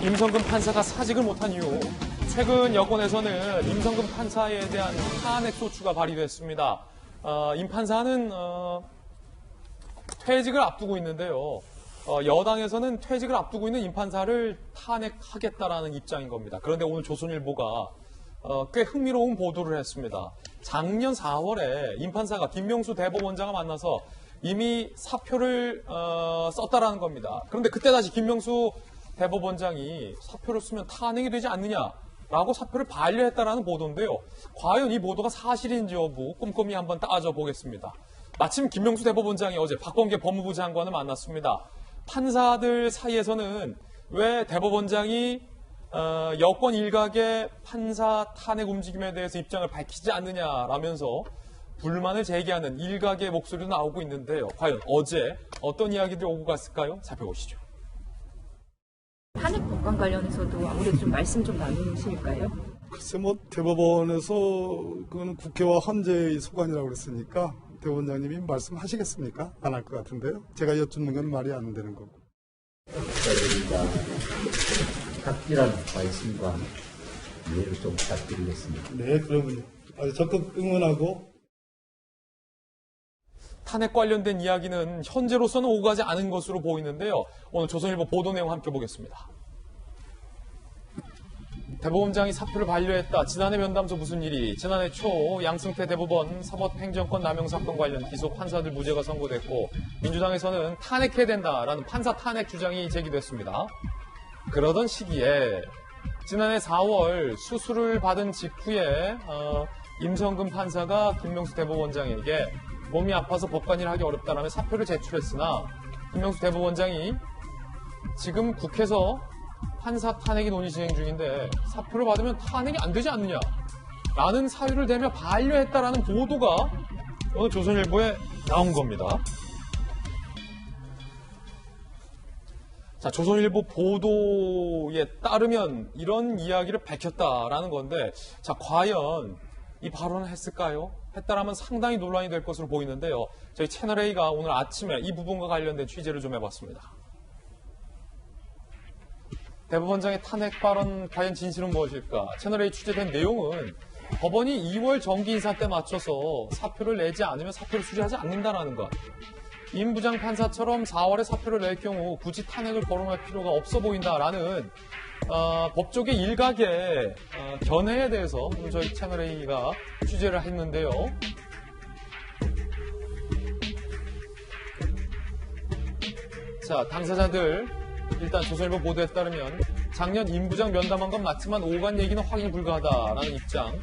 임성근 판사가 사직을 못한 이후 최근 여권에서는 임성근 판사에 대한 탄핵 소추가 발의됐습니다. 임 판사는 퇴직을 앞두고 있는데요. 여당에서는 퇴직을 앞두고 있는 임 판사를 탄핵하겠다라는 입장인 겁니다. 그런데 오늘 조선일보가 꽤 흥미로운 보도를 했습니다. 작년 4월에 임 판사가 김명수 대법원장을 만나서 이미 사표를 썼다라는 겁니다. 그런데 그때 다시 김명수 대법원장이 사표를 쓰면 탄핵이 되지 않느냐라고 사표를 반려했다라는 보도인데요. 과연 이 보도가 사실인지 여부 꼼꼼히 한번 따져보겠습니다. 마침 김명수 대법원장이 어제 박범계 법무부 장관을 만났습니다. 판사들 사이에서는 왜 대법원장이 여권 일각의 판사 탄핵 움직임에 대해서 입장을 밝히지 않느냐라면서 불만을 제기하는 일각의 목소리도 나오고 있는데요. 과연 어제 어떤 이야기들이 오고 갔을까요? 살펴보시죠. 탄핵 법관 관련해서도 아무래도 좀 말씀 좀 나누실까요? 글쎄 대법원에서 그건 국회와 헌재의 소관이라고 그랬으니까 대법원장님이 말씀하시겠습니까? 안 할 것 같은데요. 제가 여쭙는 건 말이 안 되는 거고. 각별한 관심과 이해를 좀 부탁드리겠습니다. 네, 그러면요. 아주 적극 응원하고. 탄핵 관련된 이야기는 현재로서는 오가지 않은 것으로 보이는데요. 오늘 조선일보 보도 내용 함께 보겠습니다. 대법원장이 사표를 반려했다. 지난해 면담소 무슨 일이? 지난해 초 양승태 대법원 사법행정권 남용 사건 관련 기소 판사들 무죄가 선고됐고 민주당에서는 탄핵해야 된다라는 판사 탄핵 주장이 제기됐습니다. 그러던 시기에 지난해 4월 수술을 받은 직후에 임성근 판사가 김명수 대법원장에게 몸이 아파서 법관 일을 하기 어렵다라며 사표를 제출했으나 김명수 대법원장이 지금 국회에서 판사 탄핵이 논의 진행 중인데 사표를 받으면 탄핵이 안 되지 않느냐라는 사유를 대며 반려했다라는 보도가 오늘 조선일보에 나온 겁니다. 자, 조선일보 보도에 따르면 이런 이야기를 밝혔다라는 건데, 자, 과연 이 발언을 했을까요? 했다라면 상당히 논란이 될 것으로 보이는데요. 저희 채널A가 오늘 아침에 이 부분과 관련된 취재를 좀 해봤습니다. 대법원장의 탄핵 발언 과연 진실은 무엇일까? 채널A 취재된 내용은 법원이 2월 정기 인사 때 맞춰서 사표를 내지 않으면 사표를 수리하지 않는다라는 것. 임 부장판사처럼 4월에 사표를 낼 경우 굳이 탄핵을 거론할 필요가 없어 보인다라는 법조계 일각의 견해에 대해서 오늘 저희 채널A가 취재를 했는데요. 자, 당사자들 일단 조선일보 보도에 따르면 작년 임 부장 면담한 건 맞지만 오간 얘기는 확인 불가하다라는 입장.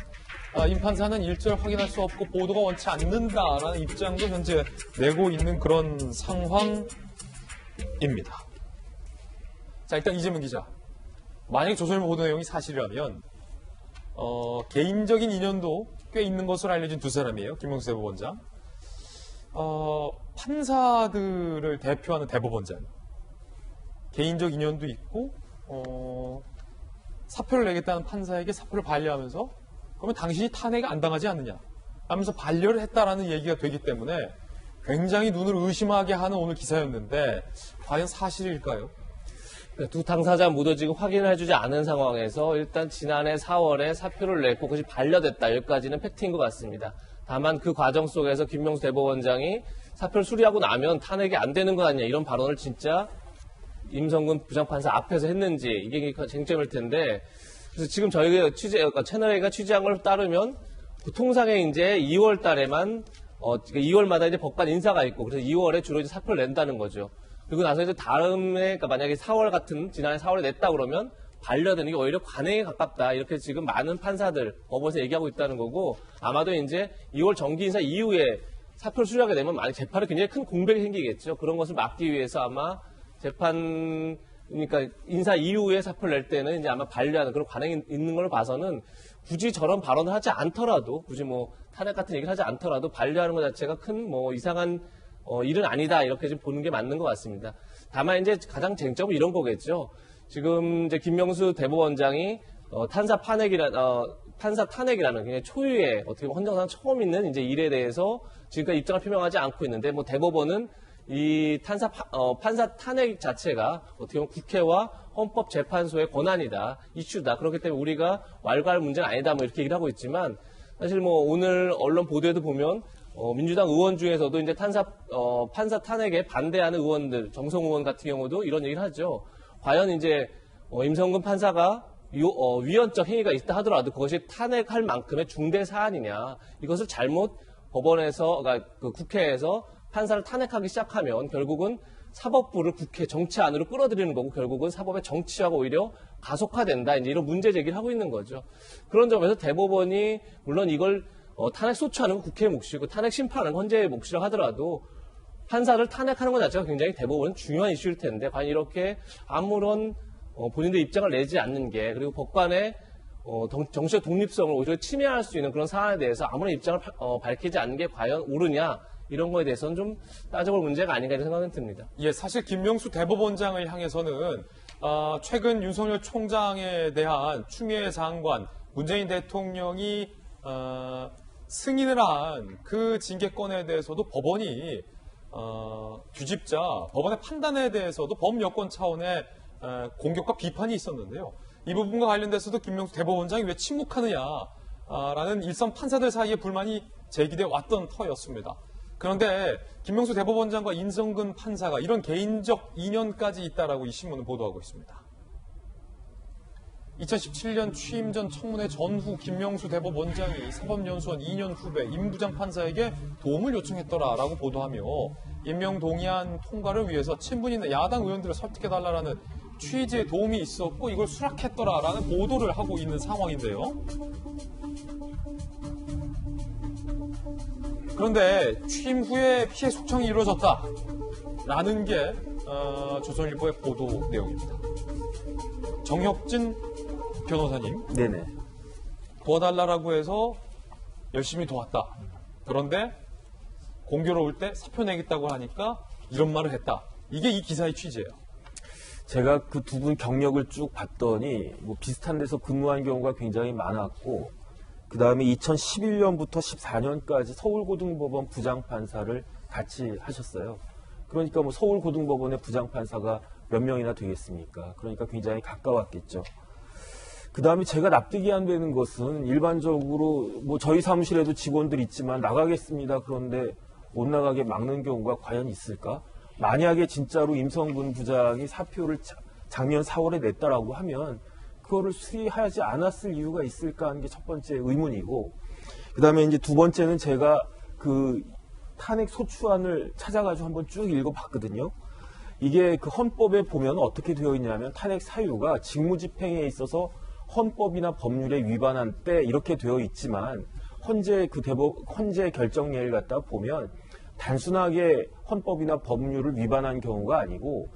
임 판사는 일절 확인할 수 없고 보도가 원치 않는다라는 입장도 현재 내고 있는 그런 상황입니다. 자, 일단 이재문 기자. 만약에 조선일보 보도 내용이 사실이라면 개인적인 인연도 꽤 있는 것으로 알려진 두 사람이에요. 김명수 대법원장. 판사들을 대표하는 대법원장. 개인적 인연도 있고 사표를 내겠다는 판사에게 사표를 반려하면서 그러면 당신이 탄핵이 안 당하지 않느냐 하면서 반려를 했다라는 얘기가 되기 때문에 굉장히 눈을 의심하게 하는 오늘 기사였는데 과연 사실일까요? 두 당사자 모두 지금 확인을 해주지 않은 상황에서 일단 지난해 4월에 사표를 냈고 그것이 반려됐다. 여기까지는 팩트인 것 같습니다. 다만 그 과정 속에서 김명수 대법원장이 사표를 수리하고 나면 탄핵이 안 되는 거 아니냐 이런 발언을 진짜 임성근 부장판사 앞에서 했는지 이게 쟁점일 텐데 그래서 지금 저희가 채널A가 취재한 걸 따르면 통상에 이제 2월 달에만 2월마다 이제 법관 인사가 있고 그래서 2월에 주로 이제 사표를 낸다는 거죠. 그리고 나서 이제 다음에 그러니까 만약에 4월 같은 지난해 4월에 냈다 그러면 반려되는 게 오히려 관행에 가깝다 이렇게 지금 많은 판사들 법원에서 얘기하고 있다는 거고 아마도 이제 2월 정기 인사 이후에 사표를 수리하게 되면 만약 재판에 굉장히 큰 공백이 생기겠죠. 그런 것을 막기 위해서 아마 그러니까 인사 이후에 사표를 낼 때는 이제 아마 반려하는 그런 관행이 있는 걸 봐서는 굳이 저런 발언을 하지 않더라도 굳이 탄핵 같은 얘기를 하지 않더라도 반려하는 것 자체가 큰 이상한 일은 아니다 이렇게 좀 보는 게 맞는 것 같습니다. 다만 이제 가장 쟁점은 이런 거겠죠. 지금 이제 김명수 대법원장이 판사 탄핵이라는 굉장히 초유의 어떻게 보면 헌정상 처음 있는 이제 일에 대해서 지금까지 입장을 표명하지 않고 있는데 대법원은 이 판사 탄핵 자체가 어떻게 보면 국회와 헌법재판소의 권한이다, 이슈다. 그렇기 때문에 우리가 왈가할 문제는 아니다, 뭐 이렇게 얘기를 하고 있지만 사실 뭐 오늘 언론 보도에도 보면 민주당 의원 중에서도 이제 판사 탄핵에 반대하는 의원들, 정성 의원 같은 경우도 이런 얘기를 하죠. 과연 이제 임성근 판사가 위헌적 행위가 있다 하더라도 그것이 탄핵할 만큼의 중대 사안이냐, 이것을 잘못 법원에서, 그러니까 그 국회에서 판사를 탄핵하기 시작하면 결국은 사법부를 국회 정치 안으로 끌어들이는 거고 결국은 사법의 정치화가 오히려 가속화된다, 이제 이런 문제 제기를 하고 있는 거죠. 그런 점에서 대법원이 물론 이걸 탄핵 소추하는 건 국회의 몫이고 탄핵 심판하는 건 헌재의 몫이라고 하더라도 판사를 탄핵하는 것 자체가 굉장히 대법원은 중요한 이슈일 텐데 과연 이렇게 아무런 본인들 입장을 내지 않는 게, 그리고 법관의 정치적 독립성을 오히려 침해할 수 있는 그런 사안에 대해서 아무런 입장을 밝히지 않는 게 과연 옳으냐, 이런 거에 대해서는 좀 따져볼 문제가 아닌가 이런 생각은 듭니다. 예, 사실 김명수 대법원장을 향해서는 최근 윤석열 총장에 대한 추미애 장관, 문재인 대통령이 승인을 한 그 징계권에 대해서도 법원이 뒤집자 법원의 판단에 대해서도 범여권 차원의 공격과 비판이 있었는데요. 이 부분과 관련돼서도 김명수 대법원장이 왜 침묵하느냐라는 일선 판사들 사이에 불만이 제기돼 왔던 터였습니다. 그런데 김명수 대법원장과 임성근 판사가 이런 개인적 인연까지 있다라고 이 신문은 보도하고 있습니다. 2017년 취임 전 청문회 전후 김명수 대법원장이 사법연수원 2년 후배 임 부장 판사에게 도움을 요청했더라라고 보도하며 임명 동의안 통과를 위해서 친분 있는 야당 의원들을 설득해달라는 취지에 도움이 있었고 이걸 수락했더라라는 보도를 하고 있는 상황인데요. 그런데 취임 후에 피해 소청이 이루어졌다라는 게 조선일보의 보도 내용입니다. 정혁진 변호사님, 네네. 도와달라고 해서 열심히 도왔다. 그런데 공교로울 때 사표 내겠다고 하니까 이런 말을 했다. 이게 이 기사의 취지예요. 제가 그 두 분 경력을 쭉 봤더니 뭐 비슷한 데서 근무한 경우가 굉장히 많았고, 그 다음에 2011년부터 14년까지 서울고등법원 부장판사를 같이 하셨어요. 그러니까 뭐 서울고등법원의 부장판사가 몇 명이나 되겠습니까? 그러니까 굉장히 가까웠겠죠. 그 다음에 제가 납득이 안 되는 것은 일반적으로 뭐 저희 사무실에도 직원들 있지만 나가겠습니다. 그런데 못 나가게 막는 경우가 과연 있을까? 만약에 진짜로 임성근 부장이 사표를 작년 4월에 냈다라고 하면 그거를 수리하지 않았을 이유가 있을까 하는 게 첫 번째 의문이고, 그 다음에 이제 두 번째는 제가 그 탄핵 소추안을 찾아가지고 한번 쭉 읽어봤거든요. 이게 그 헌법에 보면 어떻게 되어 있냐면 탄핵 사유가 직무집행에 있어서 헌법이나 법률에 위반한 때 이렇게 되어 있지만 헌재 결정례를 갖다 보면 단순하게 헌법이나 법률을 위반한 경우가 아니고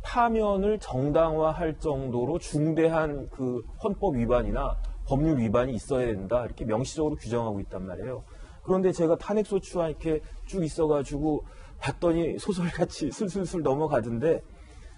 파면을 정당화할 정도로 중대한 그 헌법 위반이나 법률 위반이 있어야 된다, 이렇게 명시적으로 규정하고 있단 말이에요. 그런데 제가 탄핵소추안 이렇게 쭉 있어가지고 봤더니 소설같이 술술술 넘어가던데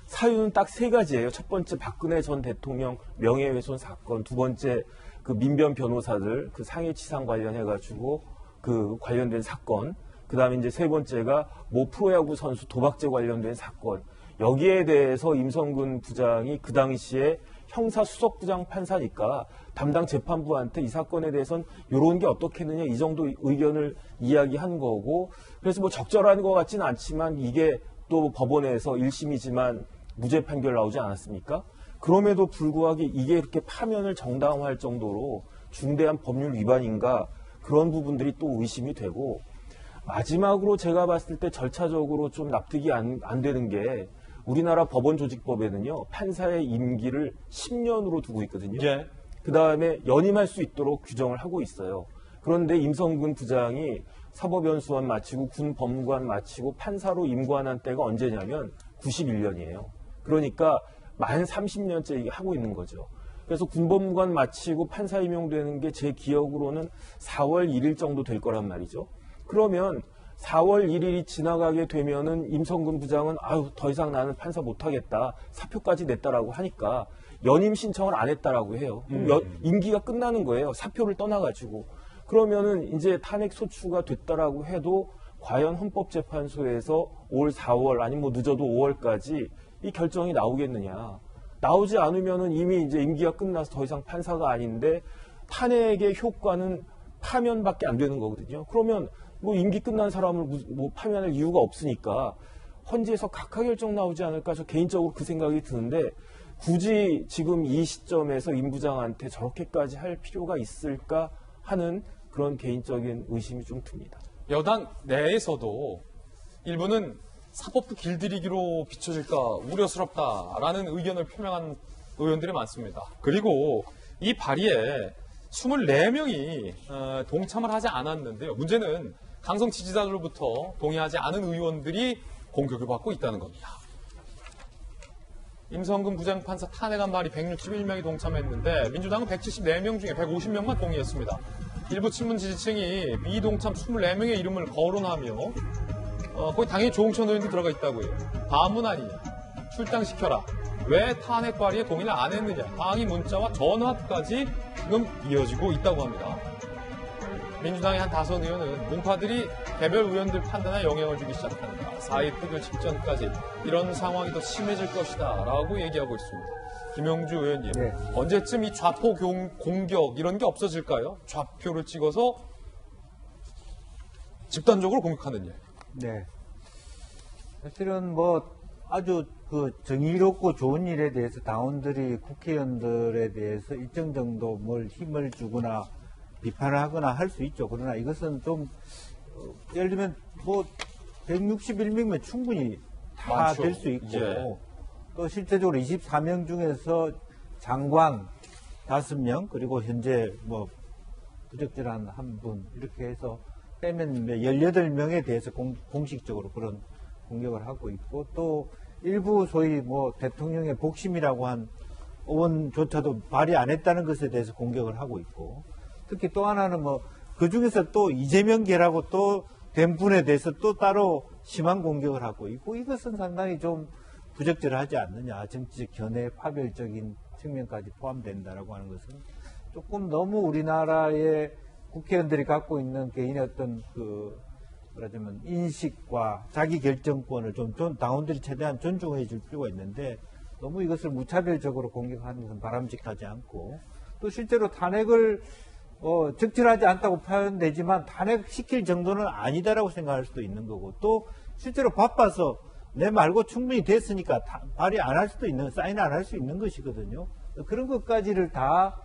사유는 딱 세 가지예요. 첫 번째 박근혜 전 대통령 명예훼손 사건, 두 번째 그 민변 변호사들 그 상해치상 관련해가지고 그 관련된 사건, 그 다음에 이제 세 번째가 모 프로야구 선수 도박죄 관련된 사건. 여기에 대해서 임성근 부장이 그 당시에 형사 수석부장 판사니까 담당 재판부한테 이 사건에 대해서는 이런 게 어떻겠느냐, 이 정도 의견을 이야기한 거고, 그래서 뭐 적절한 것 같지는 않지만 이게 또 법원에서 1심이지만 무죄 판결 나오지 않았습니까? 그럼에도 불구하고 이게 이렇게 파면을 정당화할 정도로 중대한 법률 위반인가, 그런 부분들이 또 의심이 되고, 마지막으로 제가 봤을 때 절차적으로 좀 납득이 안 되는 게 우리나라 법원조직법에는요, 판사의 임기를 10년으로 두고 있거든요. 예. 그 다음에 연임할 수 있도록 규정을 하고 있어요. 그런데 임성근 부장이 사법연수원 마치고 군 법무관 마치고 판사로 임관한 때가 언제냐면 91년이에요. 그러니까 만 30년째 하고 있는 거죠. 그래서 군법무관 마치고 판사 임용되는 게 제 기억으로는 4월 1일 정도 될 거란 말이죠. 그러면 4월 1일이 지나가게 되면은 임성근 부장은 더 이상 나는 판사 못하겠다, 사표까지 냈다라고 하니까 연임 신청을 안 했다라고 해요. 임기가 끝나는 거예요. 사표를 떠나가지고. 그러면은 이제 탄핵 소추가 됐다라고 해도 과연 헌법재판소에서 올 4월 아니면 뭐 늦어도 5월까지 이 결정이 나오겠느냐. 나오지 않으면은 이미 이제 임기가 끝나서 더 이상 판사가 아닌데 탄핵의 효과는 파면밖에 안 되는 거거든요. 그러면 뭐 임기 끝난 사람을 뭐 파면할 이유가 없으니까 헌재에서 각하 결정 나오지 않을까 저 개인적으로 그 생각이 드는데 굳이 지금 이 시점에서 임 부장한테 저렇게까지 할 필요가 있을까 하는 그런 개인적인 의심이 좀 듭니다. 여당 내에서도 일부는 사법부 길들이기로 비춰질까 우려스럽다라는 의견을 표명한 의원들이 많습니다. 그리고 이 발의에 24명이 동참을 하지 않았는데요. 문제는 강성 지지자들로부터 동의하지 않은 의원들이 공격을 받고 있다는 겁니다. 임성근 부장판사 탄핵안 발의 161명이 동참했는데 민주당은 174명 중에 150명만 동의했습니다. 일부 친문 지지층이 미동참 24명의 이름을 거론하며 거기 당연히 조홍천 의원도 들어가 있다고요. 반문 아니냐, 출당시켜라, 왜 탄핵 발의에 동의를 안 했느냐, 항의 문자와 전화까지 지금 이어지고 있다고 합니다. 민주당의 한 5의원은 문파들이 개별 의원들 판단에 영향을 주기 시작한다. 4.2 표결 직전까지 이런 상황이 더 심해질 것이다 라고 얘기하고 있습니다. 김영주 의원님, 네. 언제쯤 이 좌포 공격 이런 게 없어질까요? 좌표를 찍어서 집단적으로 공격하는 일. 네. 사실은 뭐 아주 그 정의롭고 좋은 일에 대해서 당원들이 국회의원들에 대해서 일정 정도 뭘 힘을 주거나 비판을 하거나 할 수 있죠. 그러나 이것은 좀 예를 들면 뭐 161명이면 충분히 다 될 수 있고 예. 또 실제적으로 24명 중에서 장관 5명 그리고 현재 뭐 부적절한 한 분 이렇게 해서 빼면 18명에 대해서 공식적으로 그런 공격을 하고 있고 또 일부 소위 뭐 대통령의 복심이라고 한 의원조차도 발의 안 했다는 것에 대해서 공격을 하고 있고 특히 또 하나는 뭐 그 중에서 또 이재명계라고 또 된 분에 대해서 또 따로 심한 공격을 하고 있고 이것은 상당히 좀 부적절하지 않느냐. 정치적 견해, 파별적인 측면까지 포함된다라고 하는 것은 조금 너무 우리나라의 국회의원들이 갖고 있는 개인의 어떤 그 말하자면 인식과 자기 결정권을 좀 당원들이 최대한 존중해 줄 필요가 있는데 너무 이것을 무차별적으로 공격하는 것은 바람직하지 않고 또 실제로 탄핵을 적절하지 않다고 표현되지만 탄핵시킬 정도는 아니다라고 생각할 수도 있는 거고 또 실제로 바빠서 내 말고 충분히 됐으니까 발의 안 할 수도 있는 사인 안 할 수 있는 것이거든요. 그런 것까지를 다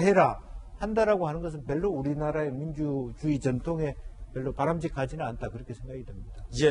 해라 한다라고 하는 것은 별로 우리나라의 민주주의 전통에 별로 바람직하지는 않다 그렇게 생각이 듭니다. 예.